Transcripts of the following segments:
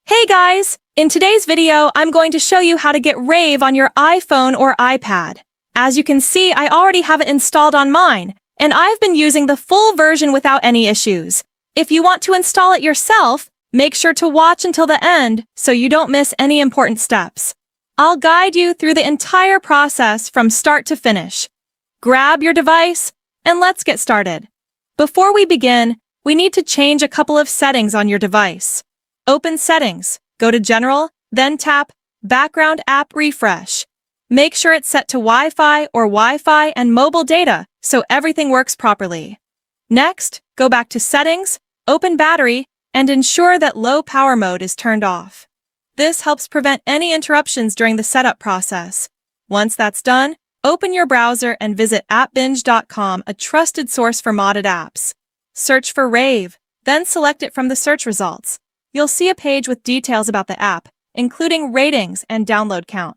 Hey guys! In today's video, I'm going to show you how to get Rave on your iPhone or iPad. As you can see, I already have it installed on mine, and I've been using the full version without any issues. If you want to install it yourself, make sure to watch until the end so you don't miss any important steps. I'll guide you through the entire process from start to finish. Grab your device, and let's get started. Before we begin, we need to change a couple of settings on your device. Open Settings, go to General, then tap Background App Refresh. Make sure it's set to Wi-Fi or Wi-Fi and mobile data so everything works properly. Next, go back to Settings, open Battery, and ensure that Low Power Mode is turned off. This helps prevent any interruptions during the setup process. Once that's done, open your browser and visit appbinge.com, a trusted source for modded apps. Search for Rave, then select it from the search results. You'll see a page with details about the app, including ratings and download count.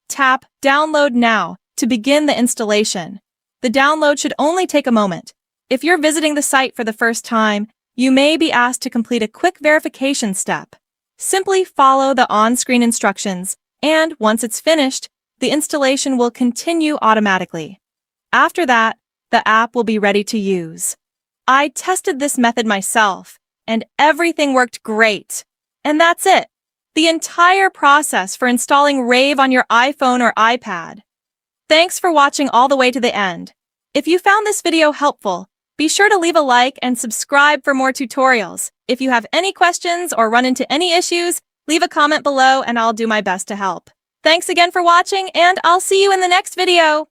Tap Download Now to begin the installation. The download should only take a moment. If you're visiting the site for the first time, you may be asked to complete a quick verification step. Simply follow the on-screen instructions, and once it's finished, the installation will continue automatically. After that, the app will be ready to use. I tested this method myself, and everything worked great. And that's it. The entire process for installing Rave on your iPhone or iPad. Thanks for watching all the way to the end. If you found this video helpful, be sure to leave a like and subscribe for more tutorials. If you have any questions or run into any issues, leave a comment below and I'll do my best to help. Thanks again for watching, and I'll see you in the next video.